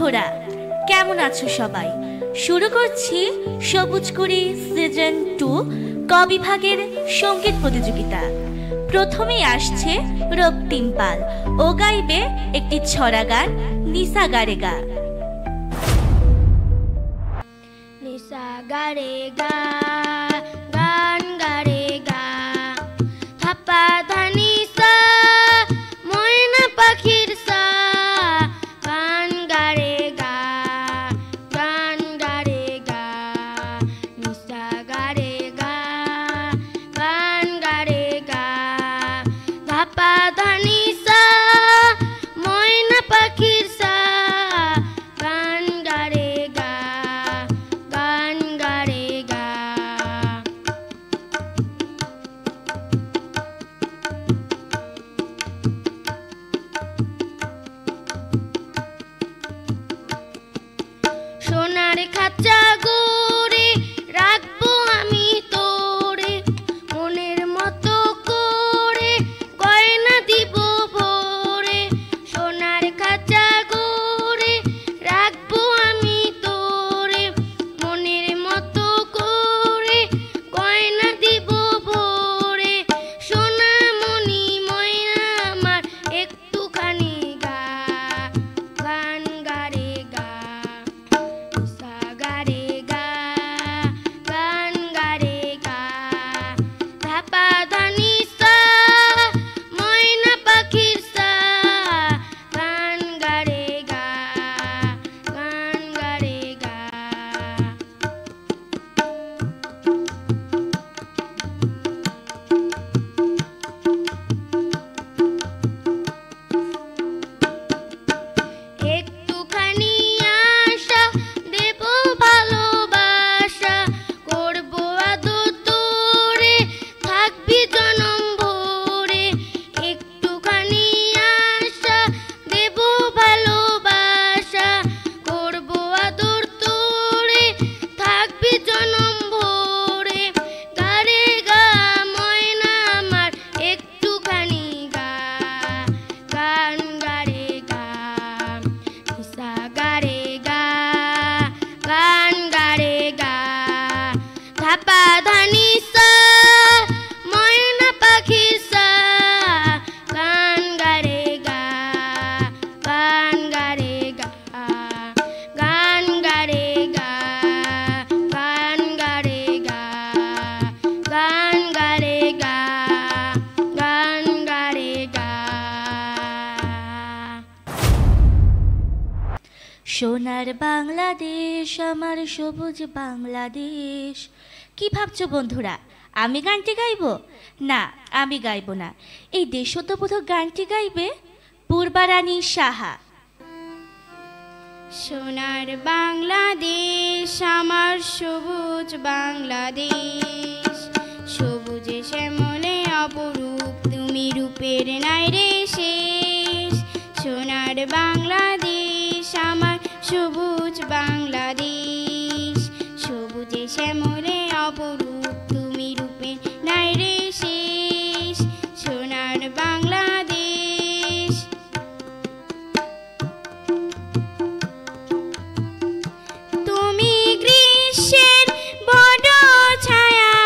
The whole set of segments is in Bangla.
বন্ধুরা, কেমন আছো সবাই? শুরু করছি সবুজ কুড়ি সিজন 2 ক বিভাগের সঙ্গীত প্রতিযোগিতা। প্রথমেই আসছে রক্তিম পাল, ও গাইবে একটি ছড়া গান, নিসা গারে গা। নিসা গারে গা, গান গারে গা, থাপ্পা ধানি সা, ময়না পাখির সা, গান গারে গা, গান গারে গা, নিসা গারে গা, গান গারে গা, থাপ্পা ধানি সা, ময়না পাখির সা, গান গারে গা, গান গারে গা। সোনার খাঁচা গড়ে রাখবো আমি তোরে, মনের মতো করে গয়না দিব ভরে। সোনার খাঁচা গড়ে রাখবো আমি তোরে, মনের মতো করে গয়না দিব ভরে। সোনা মনি ময়না আমার একটুখানি গা, গান গারে গা, নিসা গারে গা, গান গারে গা, ধাপা ধানি সা, ময়না পাখির সা, গান গারে গা, গান গারে গা। একটুখানি আশা দেব ভালোবাসা, করবো আদর তোরে, থাকবি জনম ভরে। একটুখানি আশা দেব ভালোবাসা, করবো আদর তোরে, থাকবি জনম ভরে। গারে গা ময়না আমার একটুখানি গা, গান গারে গা, নিসা গারে গা, গান গারে গা, ধাপা ধানি সা, ময়না পাখি সা, গান গারে গা, গান গারে গা, গান গারে গা, গান গারে গা, গান গারে গা, গান গারে গা। সোনার বাংলাদেশ আমার সবুজ বাংলাদেশ। কি ভাবছো বন্ধুরা, আমি গানটি গাইবো? না, আমি গাইবো না। এই দেশোদ্বোধক গানটি গাইবে পূর্বারানী সাহা। সোনার বাংলাদেশ আমার সবুজ বাংলাদেশ, সবুজে শ্যামলে অপরূপ তুমি রূপের নাই রে শেষ। সোনার বাংলাদেশ আমার সবুজ বাংলাদেশ, সবুজে শ্যামলে অপরূপ তুমি রূপের নাই রে শেষ। সোনার বাংলাদেশ। তুমি গ্রীষ্মের বড় ছায়া,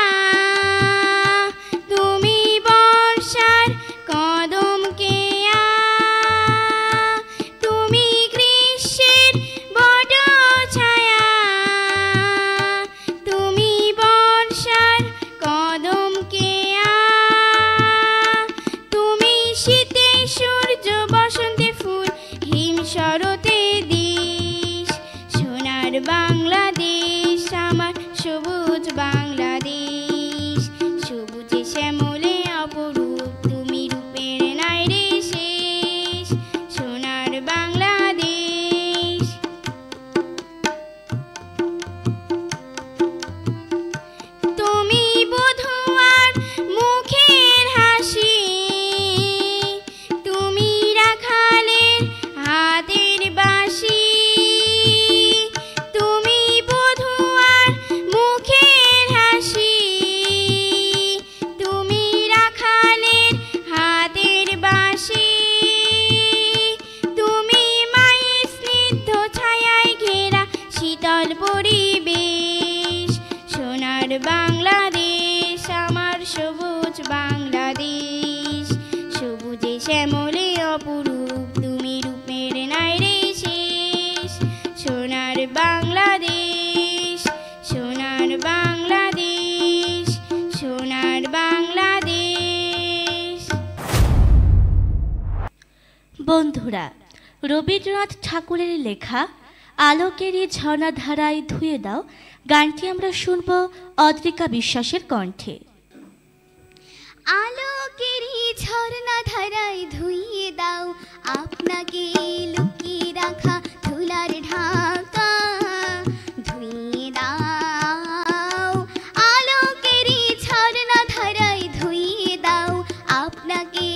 তুমি বর্ষার কদম কেয়া। তুমি গ্রীষ্মের বড় ছায়া, তুমি বর্ষার বন্ধুরা, রবীন্দ্রনাথ ঠাকুরের লেখা আলোকেরই ঝর্ণাধারায় ধুয়ে দাও গানটি আমরা শুনব অদ্রিকা বিশ্বাসের কণ্ঠে। আলোকেরই ঝর্ণাধারায় ধুইয়ে দাও আপনাকে লুকিয়ে রাখা ধুলার ঢাকা, ধুইয়ে দাও আলোকেরই ঝর্ণাধারায় ধুইয়ে দাও আপনাকে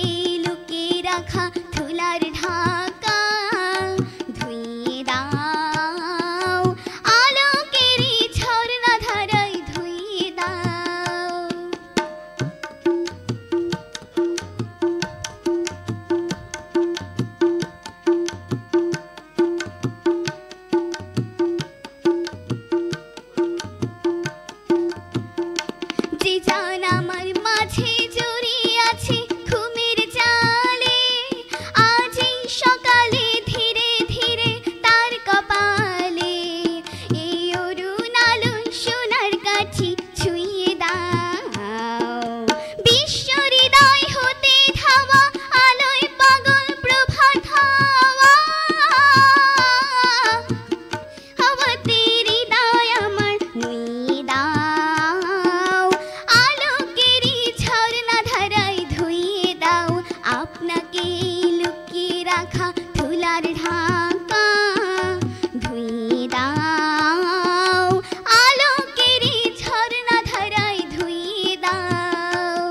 লুকিয়ে রাখা ধুলার ঢাকা, ধুইয়ে দাও আলোকেরই ঝর্ণাধারায় ধুইয়ে দাও। যে জান আমার মাঝে জড়িয়ে আছে ঘুমের জালে, আজ এই সকালে ধীরে ধীরে তার কপালে এই অরুণ আলো সোনার কাঠি ছুঁয়ে দাও। বিশ্ব হৃদয় হতে ধাওয়া আলোয় পাগল প্রভাত হাওয়া, হাওয়াতে হৃদয় আমার নুয়ে দাও আলোকেরই ঝর্ণাধারায় ধুইয়ে দাও আপনাকে লুকিয়ে রাখা ধুলার ঢাকা, ধুইয়ে দাও আলোকেরই ঝর্ণাধারায় ধুইয়ে দাও।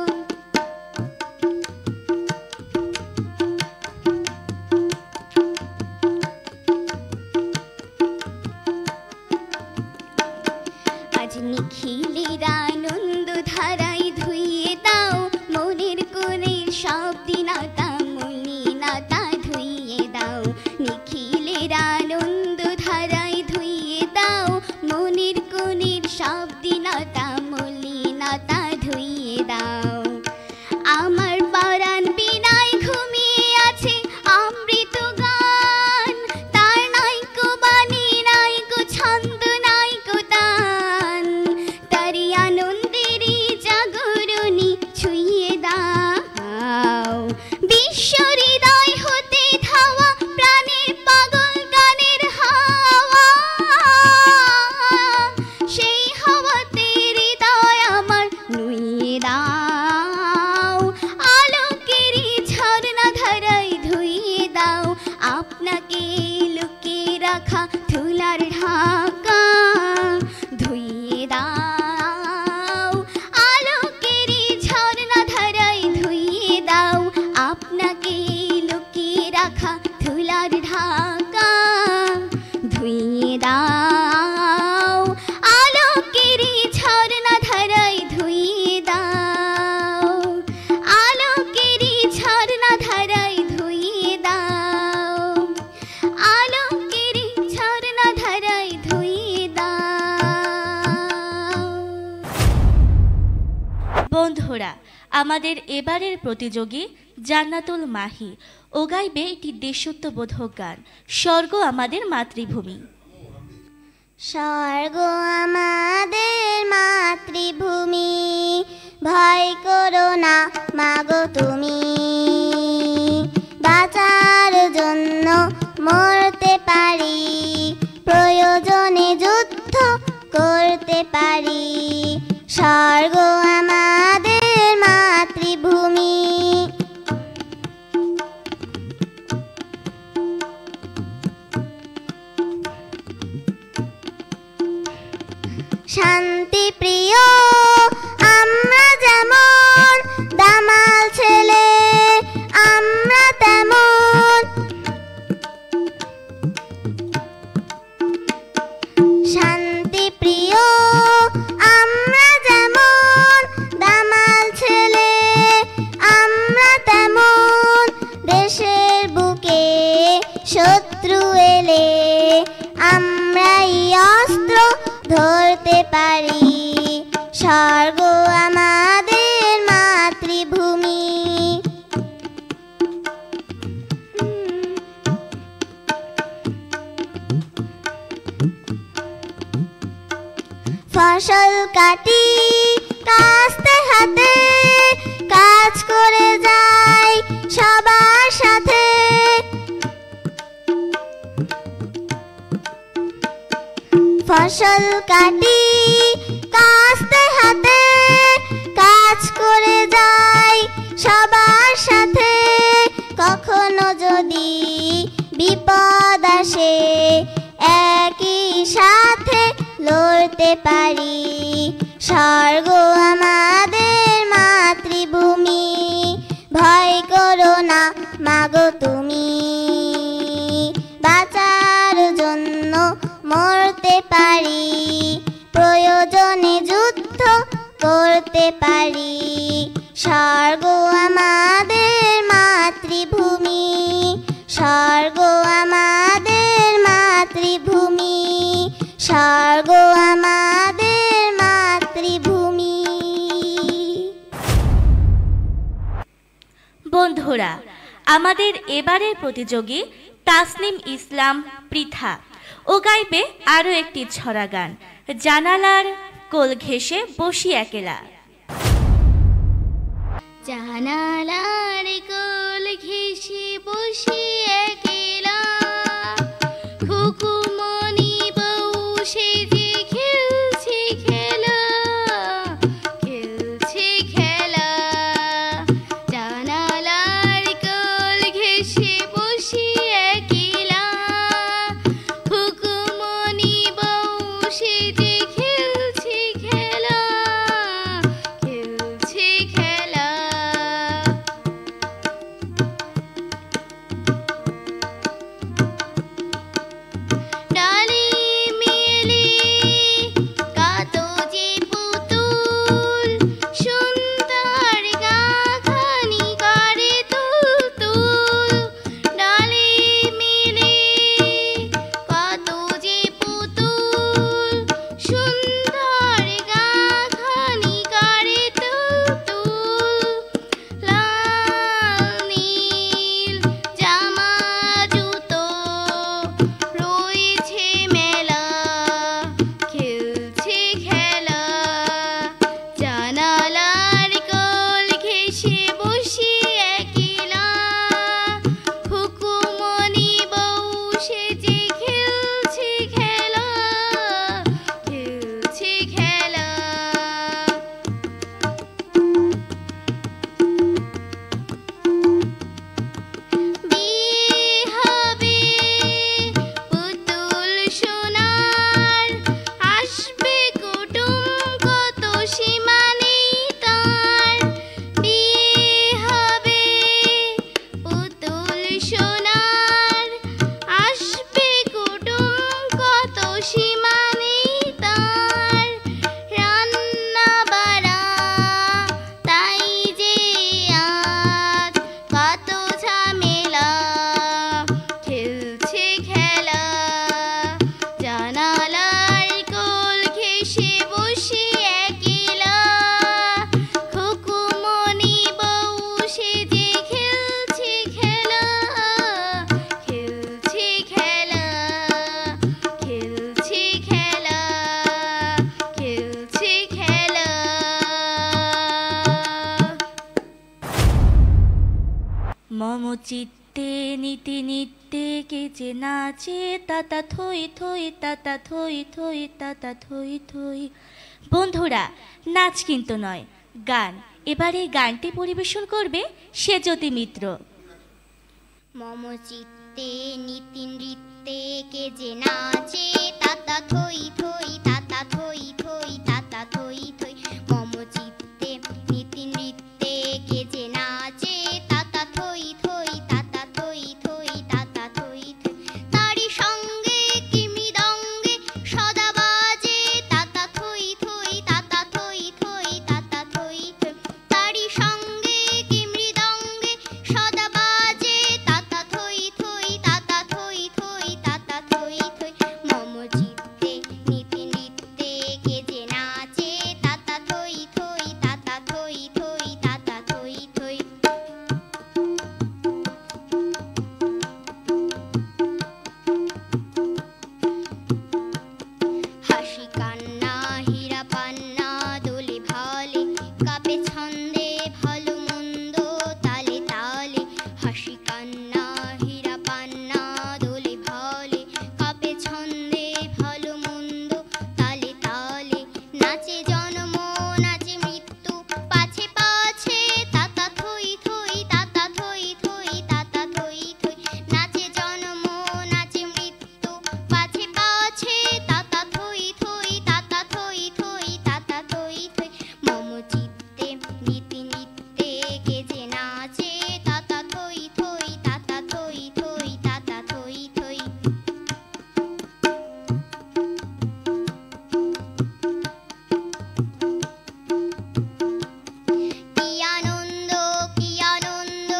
আজ নিখিলের আনন্দ ধারায় ধুইয়ে দাও মনের কোণের সব দিনতা মলিনতা ধুইয়ে দাও। নিখিলের আনন্দ ধারায় ধুইয়ে দাও মনের কোণের সব দিনতা মলিনতা ধুইয়ে দাও। আমার পরাণ বিনায় ঘুমিয়ে আছে অমৃত গান, তার নাইকো বাণী নাইকো ছন্দ নাইকো তান, তারি আনন্দেরই জাগরণী ছুঁয়ে দাও। বিশ্ব হৃদয় হতে ধাওয়া প্রাণের পাগল গানের হাওয়া, সেই হাওয়াতে হৃদয় আমার নুয়ে দাও আলোকেরই ঝর্ণাধারায় ধুইয়ে দাও আপনাকে লুকিয়ে রাখা ধুলার ঢাকা, ধুইয়ে দাও আলোকেরই ঝর্ণাধারায় ধুইয়ে দাও আপনাকে লুকিয়ে রাখা ধুলার ঢাকা, ধুইয়ে দাও আলোকেরই ঝর্ণাধারায় ধুইয়ে দাও আলোকেরই ঝর্ণাধারায় ধুইয়ে দাও আলোকেরই ঝর্ণাধারায় ধুইয়ে দাও। বন্ধুরা, আমাদের এবারের প্রতিযোগী জান্নাতুল মাহি ও গাইবে একটি দেশত্ববোধক গান স্বর্গ আমাদের মাতৃভূমি। স্বর্গ আমাদের মাতৃভূমি, ভয় করো না মাগো তুমি, বাঁচার জন্য মরতে পারি, প্রয়োজনে যুদ্ধ করতে পারি। স্বর্গ আমাদের মাতৃভূমি। শান্তি প্রিয় আমরা যেমন, দামাল ছেলে আমরা তেমন। শান্তি প্রিয় আমরা যেমন, দামাল ছেলে আমরা তেমন। দেশের বুকে শত্রু এলে আমরাই অস্ত্র ধরতে পারি। স্বর্গ আমাদের মাতৃভূমি। ফসল কাটি কাস্তে হাতে, কাজ করে যাই সবার সাথে। ফসল কাটি কাস্তে হাতে, কাজ করে যাই সবার সাথে। কখনো যদি বিপদ আসে একই সাথে লড়তে পারি। স্বর্গ আমাদের মাতৃভূমি, ভয় করো না মাগো তুমি। বাঁচার জন্য মরতে পারি, প্রয়োজনে যুদ্ধ করতে পারি। স্বর্গ আমাদের মাতৃভূমি, স্বর্গ আমাদের মাতৃভূমি, স্বর্গ আমাদের মাতৃভূমি। বন্ধুরা, আমাদের এবারের প্রতিযোগী তাসনিম ইসলাম পৃথা ও গাইবে আরও একটি ছড়া গান, জানালার কোল ঘেঁষে বসি একেলা। জানালার কোল ঘেঁষে বসি একেলা, খুকুমনি বউ সেজে খেলছে খেলা, খেলছে খেলা। জানালার কোল ঘেঁষে বসি একেলা, খুকুমনি বউ সেজে খেলছে খেলা, খেলছে খেলা। ডালে মেলে কাতো যে পুতুল, সুন্দর গাখানি করে তুল তুল। ডালে মেলে কাতো যে পুতুল, সুন্দর গাখানি করে তুল তুল। লাল নীল জামা জুতো রয়েছে মেলা, খেলছে খেলা। জানালার কোল ঘেঁষে বসি একেলা, খুকুমনি বউ সেজে খেলছে খেলা, খেলছে খেলা। বিয়ে হবে পুতুল সোনার, আসবে কুটুম কত সীমা নেই তার। বিয়ে হবে পুতুল সোনার, আসবে কুটুম কত সীমা নেই তার। রান্না বাড়া তাই যে আজ কত ঝামেলা, খেলছে খেলা। জানালার কোল ঘেঁষে বসি একেলা, খুকুমনি বউ সেজে খেলছে খেলা, খেলছে খেলা, খেলছে খেলা, খেলছে খেলা। মম চিত্তে নীতি নিত্যে কে যে নাচে, তাতা থই থই তাতা থই থই তাতা থই থই। বন্ধুরা, নাচ কিন্তু নয়, গান। এবারে গানটি পরিবেশন করবে সেজতি মিত্র। মম চিত্তে নীতি নৃত্যে কে যে নাচে, তাতা থই থই তাতা থই থই তাতা থই থই। মম চিত্তে নীতি নৃত্যে কে যে নাচে, তাতা থই থই তাতা থই থই তাতা থই থই। তারি সঙ্গে কি মৃদঙ্গে সদা বাজে, তাতা থই থই তাতা থই থই তাতা থই থই। তারি সঙ্গে কি মৃদঙ্গে সদা বাজে, তাতা থই থই তাতা থই থই তাতা থই থই। মম চিত্তে নীতি নৃত্যে নাচে জন্ম নাচে মৃত্যু পাছে পাছে তাতা থই থই তাতা থই থই তাতা থই থই নাচে জন্ম নাচে মৃত্যু পাছে পাছে তাতা থই থই তাতা থই থই তাতা থই থই মম চিত্তে নিতে নিতে কে যে নাচে তাতা থই থই তাতা থই থই তাতা থই থই কি আনন্দ কি আনন্দ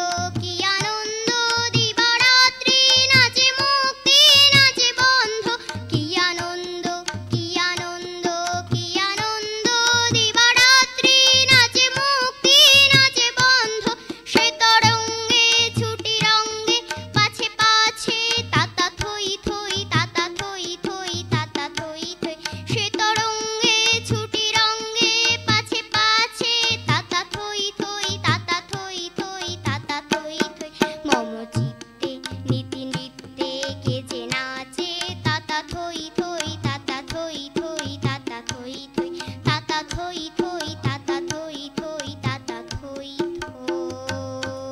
কি আনন্দ দিবারাত্রি নাচে মুক্তি নাচে বন্ধ কি আনন্দ কি আনন্দ কি আনন্দ দিবারাত্রি নাচে মুক্তি নাচে বন্ধ সে তরঙ্গে ছুটি রঙ্গে পাছে পাছে তাতা থই থই তাতা থই থই তাতা থই থই সে তরঙ্গে ছুটি রঙ্গে পাছে পাছে তাতা থই থই তাতা থই থই তাতা থই থই মম চিত্তে নীতি নৃত্যে কে যে নাচে তাতা থই থই তাতা থই থই তাতা থই থই তাতা থই থই তাতা থই থই তাতা থই থই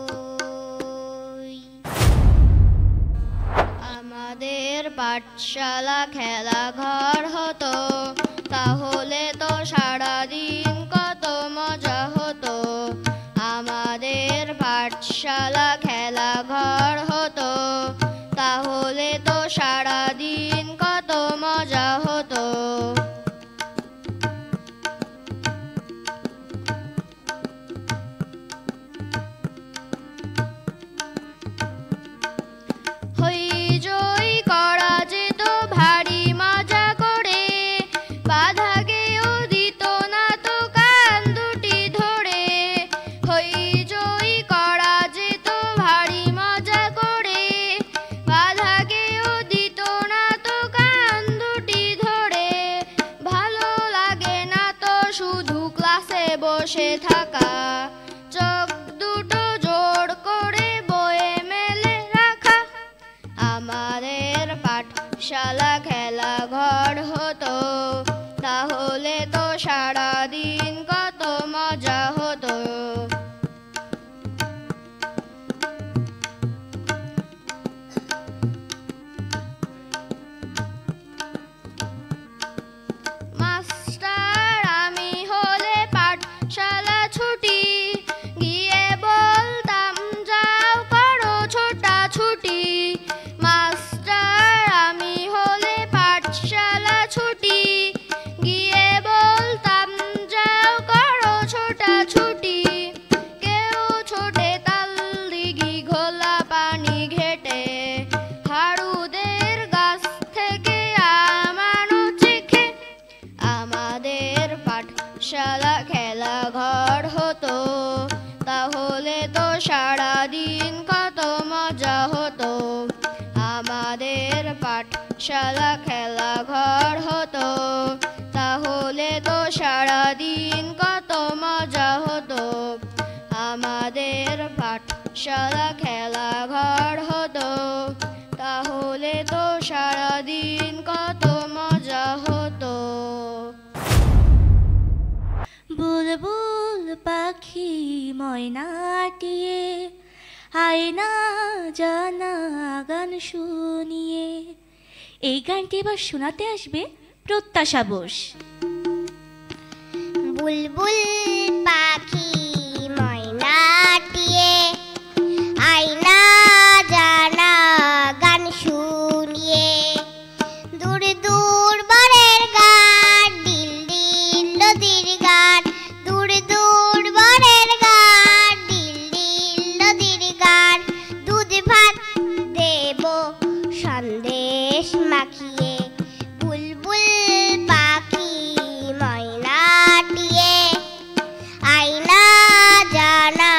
আমাদের পাঠশালা খেলাঘর হতো তাহলে তো সারাদিন কত মজা হতো আমাদের পাঠশালা খেলাঘর হতো তাহলে তো সারাদিন কত মজা হতো হইচই করা যেত ভারী মজা করে বাধা কেউ দিত না তো কান দুটি ধরে হইচই করা যেত ভারী মজা করে বাধা কেউ দিত না তো কান দুটি ধরে ভালো লাগে না তো শুধু ক্লাসে বসে থাকা চোখ দুটো জোর করে বয়ে মেলে রাখা আমাদের পাঠশালা খেলাঘর হতো তাহলে তো সারাদিন কত মজা হতো মাস্টার আমি হলে পাঠশালা ছুটি গিয়ে বলতাম যাও করো ছোটাছুটি মাস্টার আমি হলে পাঠশালা ছুটি গিয়ে বলতাম যাও করো ছোটাছুটি কেউ ছোটে তাল দিঘি ঘোলা পানি ঘেটে হাড়ুদের গাছ থেকে আমানো চেখে আমাদের পাঠশালা খেলাঘর হতো তাহলে তো সারাদিন কত মজা হতো আমাদের পাঠশালা খেলাঘর হতো তাহলে তো সারাদিন কত মজা হতো আমাদের পাঠশালা খেলাঘর হতো তাহলে তো সারাদিন কত মজা হতো বুলবুল পাখি ময়নাটিয়ে আয়না জানা গান শুনিয়ে এই গানটি এবার শোনাতে আসবে প্রত্যাশা বোস বুলবুল পাখি ময়নাটিয়ে আয়না জানা গান শুনিয়ে দূর দূর বরের গান দিল দিল নদীর গান দূর দূর বরের গান দিল দিল নদীর গান দুধ ভাত দেব সন্দেশ মাখিয়ে বুলবুল পাখি ময়নাটিয়ে আয়না জানা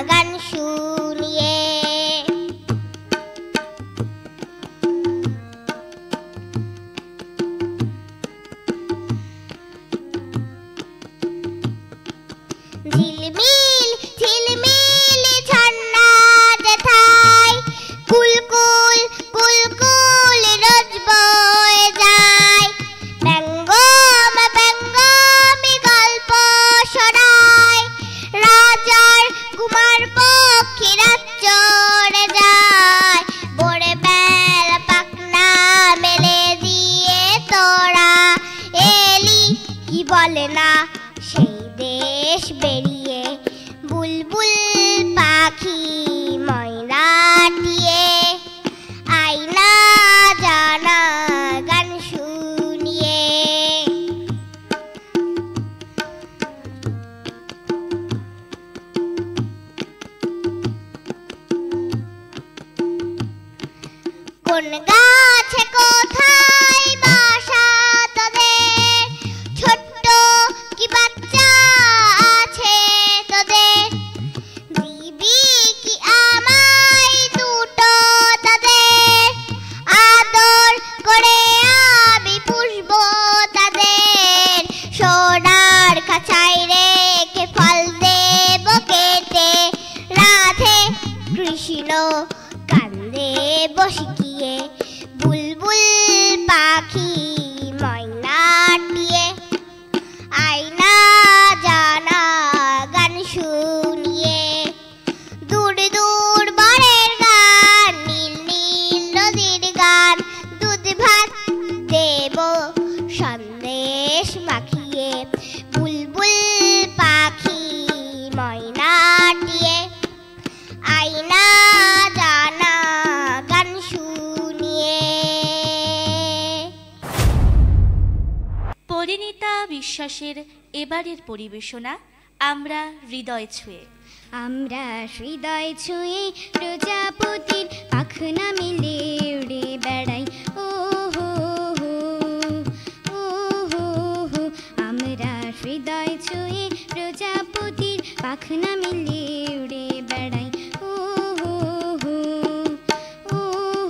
গান শুনিয়ে ঝিলমিল ঝিলমিল ঝর্ণা যেথায় কুলকুল কুলকুল রোজ বয়ে যায় ব্যঙ্গম ব্যঙ্গম কি বলে না সেই দেশ বেরিয়ে বুলবুল পাখি ময়নাটিয়ে আয়না জানা গান শুনিয়ে। কোন গাছে কোথায় বাসা তোদের, ছোট্ট কি বাচ্চা আছে তোদের, দিবি কি আমায় দুটো তাদের, আদর করে আমি পুষবো তাদের, সোনার খাঁচায় রেখে ফল দেব কেটে, রাধে কৃষ্ণ কান্দে বসিয়ে বুলবুল পাখি ময়নাটিয়ে আয়না জানা গান শুনিয়ে। দূর দূর বরের গান, নীল নীল নদীর গান, দুধ ভাত দেব সন্দেশ মাখিয়ে বুলবুল পাখি ময়নাটিয়ে আয়না জানা গান শুনিয়ে। পরিণীতা বিশ্বাসের এবারের পরিবেশনা আমরা হৃদয় ছুঁয়ে। আমরা হৃদয় ছুঁয়ে প্রজাপতির পাখনা মিলে উড়ে বেড়াই, ও হো হো, ও হো হো। আমরা হৃদয় ছুঁয়ে প্রজাপতির পাখনা মিলে উড়ে বেড়াই, ও হো হো, ও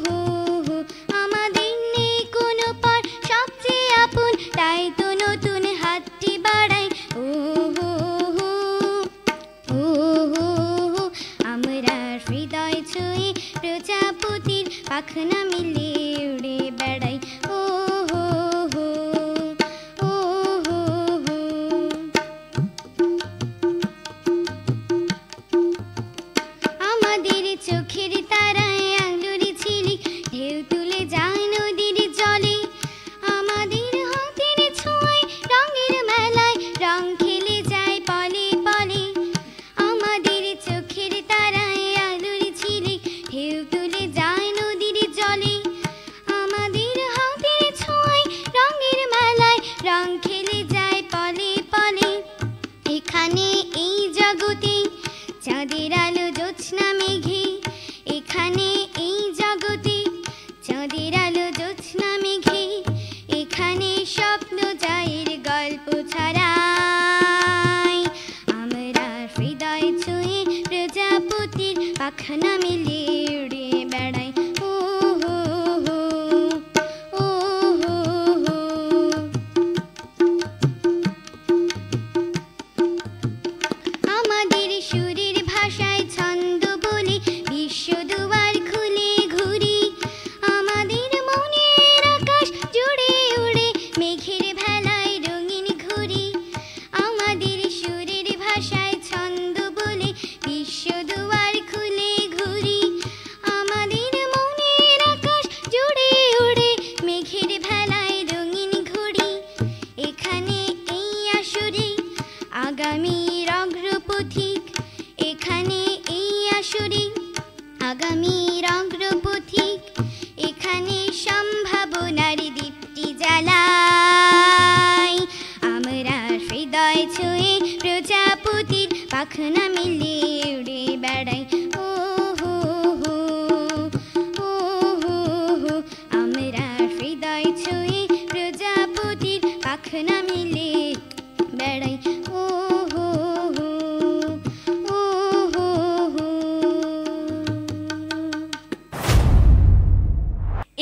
হো হো। আমাদের নেই কোনো পর, সবচেয়ে আপন, তাই তো নতুন হাতটি বাড়াই, ও হো হো, ও হো হো। আমরা হৃদয় ছুঁয়ে প্রজাপতির পাখনা মিলে উড়ে বেড়াই, ও হো হো, ও হো হো। আমাদের চোখের তারায় আলোর ঝিলিক ঢেউ তুলে যায় নদীর জলে, আমাদের হাতের ছোঁয়ায় রঙের মেলায় রং খেলে যায় পলে পলে। আমাদের চোখের তারায় আলোর ঝিলিক ঢেউ তুলে যায় নদীর জলে, আমাদের হাতের ছোঁয়ায় রঙের মেলায় রং খেলে যায় পলে পলে। এখানে এই জগতে চাঁদের আলো জ্যোৎস্না মেঘে, এখানে এই জগতে চাঁদের আলো জ্যোৎস্না মেঘে, এখানে স্বপ্ন জয়ের গল্প ছড়াই। আমরা হৃদয় ছুঁয়ে প্রজাপতির পাখনা মিলে উড়ে বেড়াই, ও হো হো, ও হো হো। আমাদের সুরের ভাষায় ছন্দ বলে বিশ্ব দুয়ার খুলে ঘুরি, আমাদের মনের আকাশ জুড়ে উড়ে মেঘের ভেলায় রঙিন ঘুরি। আমাদের সুরের ভাষায় ছন্দ বলে বিশ্ব দুয়ার খুলে ঘুরি, আমাদের মনের আকাশ জুড়ে উড়ে মেঘের ভেলায় রঙিন ঘুরি। এখানে এই আসরে আগামীর অগ্রপথিক, এখানে এই আসরে আগামীর অগ্রপথিক, এখানে সম্ভাবনার দীপ্তি জ্বালাই। আমরা হৃদয় ছুঁয়ে প্রজাপতির পাখনা মিলে উড়ে বেড়াই, ও হো হো, ও হো হো। আমরা হৃদয় ছুঁয়ে প্রজাপতির পাখনা মিলে বেড়াই, ও হো হো, ও হো হো।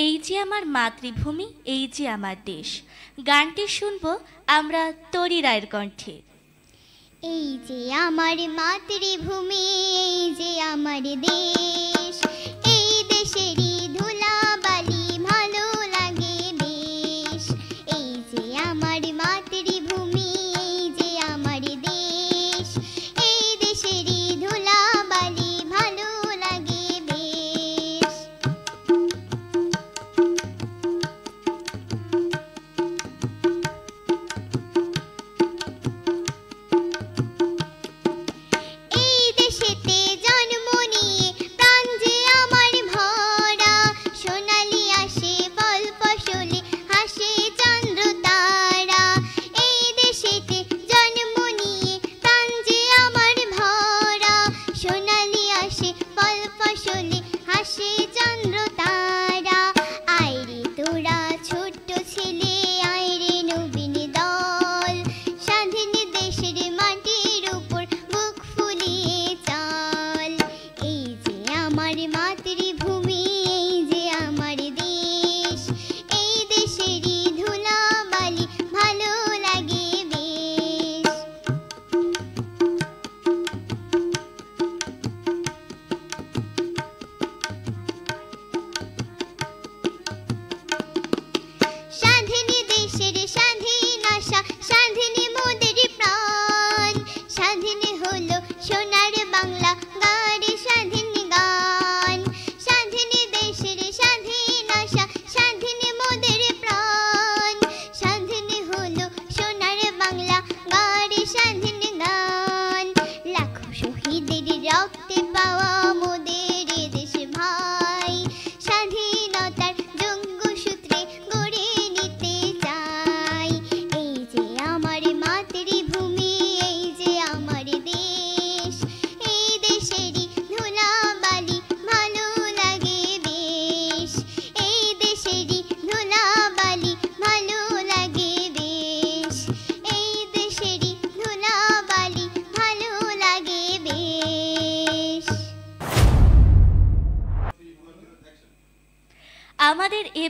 এই যে আমার মাতৃভূমি, এই যে আমার দেশ, গানটি শুনবো আমরা তরি রায়ের কণ্ঠে। এই যে আমার মাতৃভূমি, এই যে আমার দেশ, এই দেশেরই ধুলাবালি ভালো লাগে বেশ। এই যে আমার মাতৃভূমি, এই যে আমার দেশ, এই দেশেরই ধুলাবালি ভালো লাগে বেশ।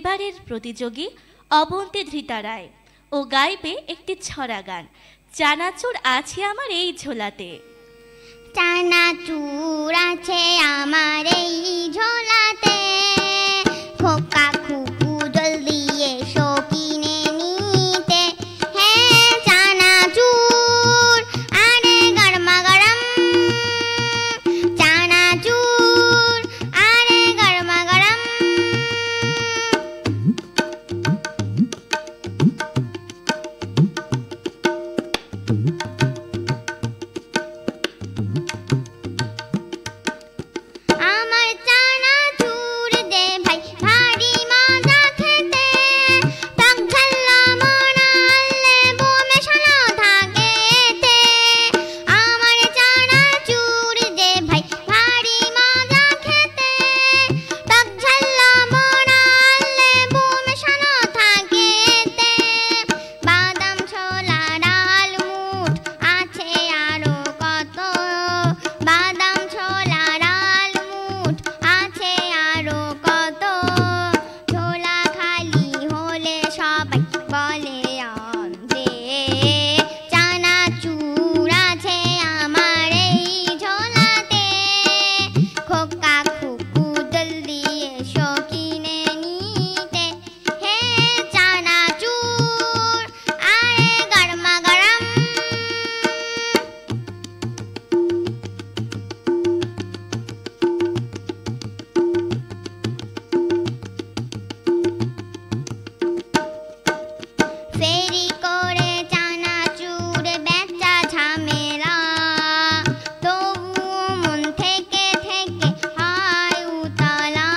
এবারের প্রতিযোগী অবন্তী ধৃতা রায় ও গাইবে একটি ছড়া গান, চানাচুর আছে আমার এই ঝোলাতে। চানাচুর আছে আমার এই ঝোলাতে, খোকা খুকু জলদি এসো কিনে নিতে। হ্যাঁ চানাচুর আরে গরমা গরম, চানাচুর আরে গরমা গরম। আমার চানাচুর দে ভাই ভারী মজা খেতে, টক ঝাল লবণ আর লেবু মেশানো থাকে এতে। আমার চানাচুর দে ভাই ভারী মজা খেতে, টক ঝাল লবণ আর লেবু মেশানো থাকে এতে। বাদাম ছোলা ডাল মুঠ আছে আরো কত, বাদাম ছোলা ডাল মুঠ আছে আরো কত। ঝোলা খালি হলে সবাই বলে আনতে, চানাচুর আছে আমার এই ঝোলাতে। খোকা খুকু জলদি এসো কিনে নিতে। হে চানাচুর আরে গরমা গরম। ফেরি করে চানাচুর বেচা ঝামেলা, তবুও মন থেকে থেকে হয় উতলা।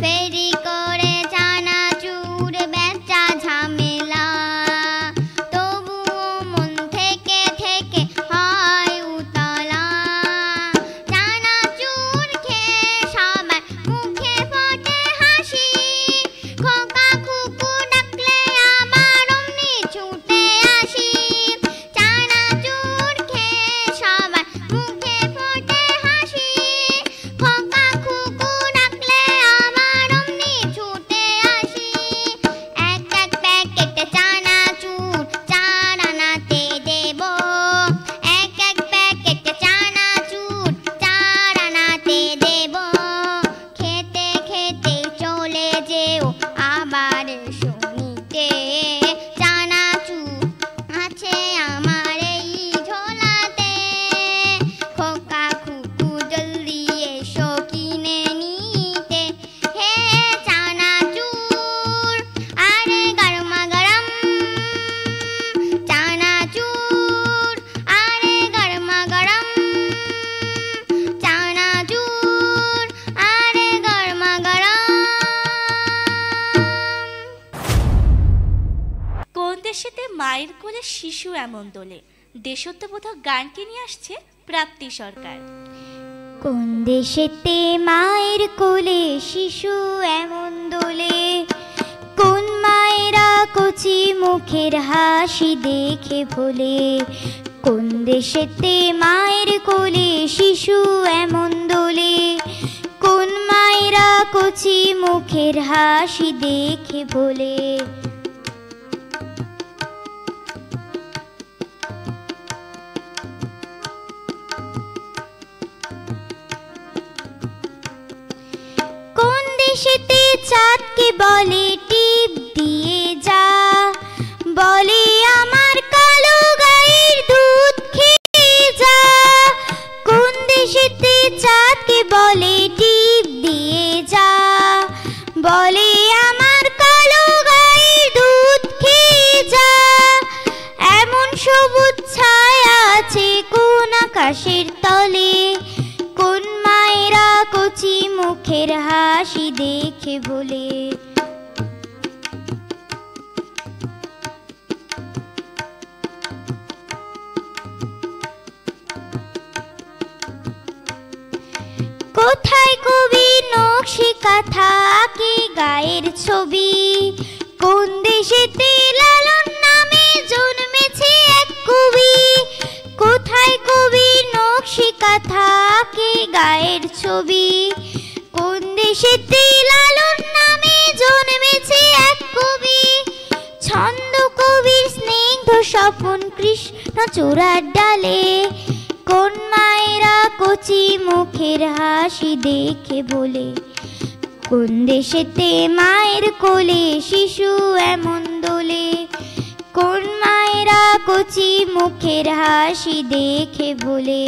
ফেরি করে চানাচুর বেচা ঝামেলা, তবুও মন থেকে থেকে হয় উতলা। চানাচুর খেয়ে সবার মুখে ফোটে হাসি, খোকা খুকু ডাকলে আবার অমনি ছুটে আসি। চানাচুর খেয়ে সবার মুখে ফোটে হাসি, খোকা খুকু ডাকলে আবার অমনি ছুটে আসি। এক এক প্যাকেট চানাচুর 4 আনাতে দেব, এক এক প্যাকেট চানাচুর 4 আনাতে দেব। খেতে খেতে চলে যেও আবার শুনিতে, চানাচুর আছে আমার এই ঝোলাতে। খোকা খুকু জলদি এসো কিনে নিতে। হে চানাচুর আরে গরমা গরম, চানাচুর আরে গরমা গরম, চানাচুর আরে গরমা গরম। কোন দেশেতে মায়ের কোলে শিশু এমন দোলে, দেশত্ববোধক গানটি নিয়ে আসছে প্রাপ্তি সরকার। কোন দেশেতে মায়ের কোলে শিশু এমন দোলে, কোন মায়েরা কচি মুখের হাসি দেখে ভোলে। কোন দেশেতে মায়ের কোলে শিশু এমন দোলে, কোন মায়েরা কচি মুখের হাসি দেখে ভোলে। কোন দেশেতে চাঁদকে বলে টিপ দিয়ে যা, বলে আমার কালো গায়ের দুধ খেয়ে যা। কোন দেশেতে চাঁদকে বলে টিপ দিয়ে যা, বলে আমার কালো গায়ের দুধ খেয়ে যা। এমন সবুজ ছায়া আছে কোন আকাশের তলে, কোন মায়েরা কচি মুখের হাসি দেখে ভোলে। কোথায় কবি নকশি কাঁথা আঁকে গায়ের ছবি, কোন দেশেতে লালন নামে জন্মেছে এক কবি। কোথায় কবি নকশি কাঁথা আঁকে গায়ের ছবি, কোন দেশেতে লালন নামে জন্মেছে এক কবি, ছন্দ কবির স্নিগ্ধ স্বপন কৃষ্ণ চূড়ার ডালে। কোন মায়েরা কচি মুখের হাসি দেখে বলে, কোন দেশেতে মায়ের কোলে শিশু এমন দোলে। কোন মায়েরা কচি মুখের হাসি দেখে বলে।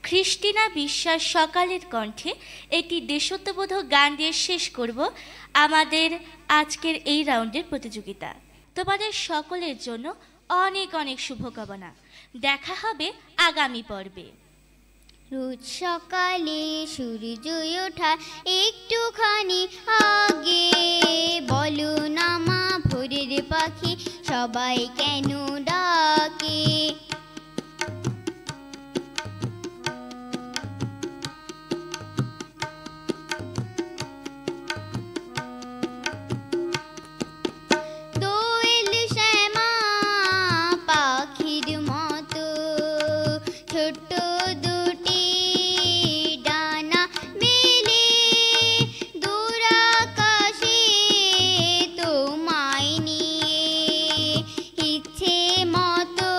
খ্রিস্টিনা বিশ্বাস সকালের কণ্ঠে একটি দেশাত্মবোধক গান দিয়ে শেষ করব আমাদের আজকের এই রাউন্ডের প্রতিযোগিতা। তোমাদের সকলের জন্য অনেক অনেক শুভকামনা। দেখা হবে আগামী পর্বে। রোজ সকালে সূর্য ওঠা একটুখানি আগে, বলো না মা ভোরের পাখি সবাই কেন ডাকে। দোয়েল শ্যামা পাখির মতো ছোট্ট দুটি ডানা মেলে দূর আকাশে তোমায় নিয়ে ইচ্ছে মতো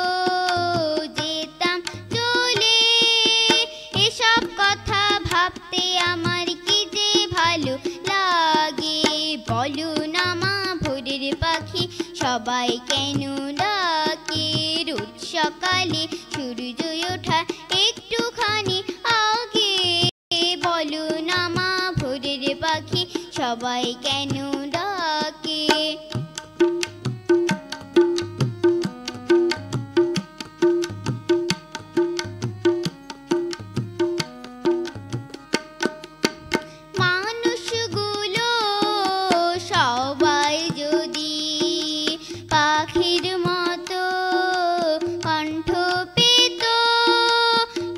যেতাম চলে। এসব কথা ভাবতে আমার কি যে ভালো লাগে, বলো না মা ভোরের পাখি সবাই কেন ডাকে। রোজ সকালে সূর্য ওঠা একটুখানি আগে, বলো না মা ভোরের পাখি সবাই কেন ডাকে। মানুষগুলো সবাই যদি পাখির মতো কণ্ঠ পেত,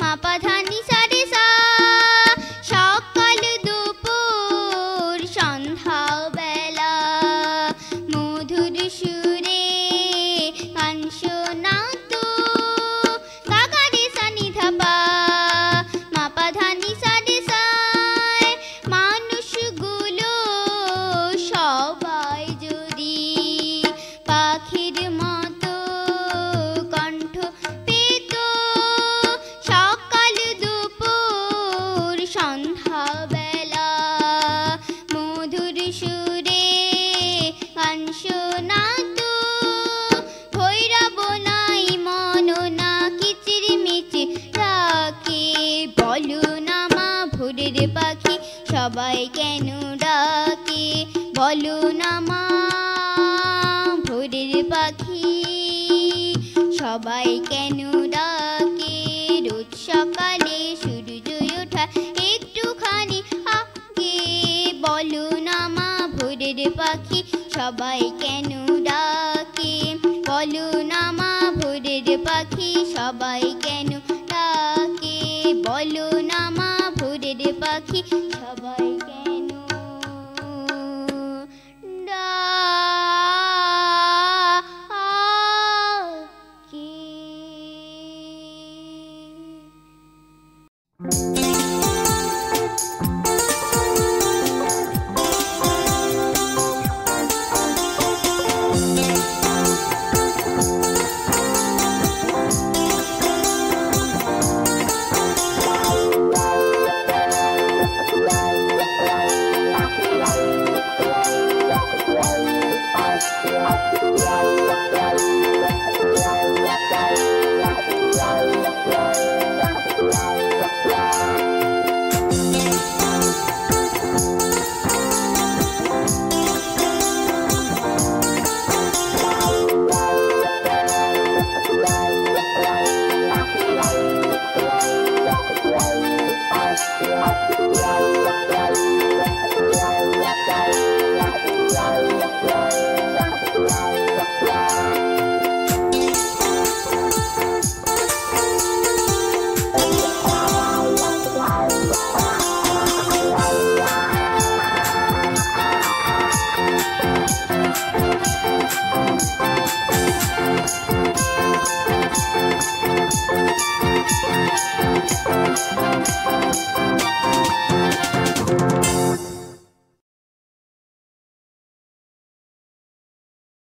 মাপাধানি সারে সা সকাল দুপুর সন্ধ্যা বেলা মধুর সুরে গান শোনাতো। গাগারে সানি ধাপা মাপাধানি সারে সায়, মানুষগুলো সবাই যদি পাখির মতো কণ্ঠ পেত, সকাল দুপুর সন্ধ্যা বেলা মধুর সুরে গান শোনাতো। ভৈরব নাই মন না কিচির মিচির রাখে, বলো না মা ভোরের পাখি সবাই কেন ডাকে। বলো না মা ভোরের পাখি সবাই কেন ডাকে। রোজ সকালে সূর্য ওঠা একটুখানি আগে, বলো না মা ভোরের পাখি সবাই কেন ডাকে। বলো না মা ভোরের পাখি সবাই কেন ডাকে। বলো না মা ভোরের পাখি সবাই কেন ডাকে। Wow.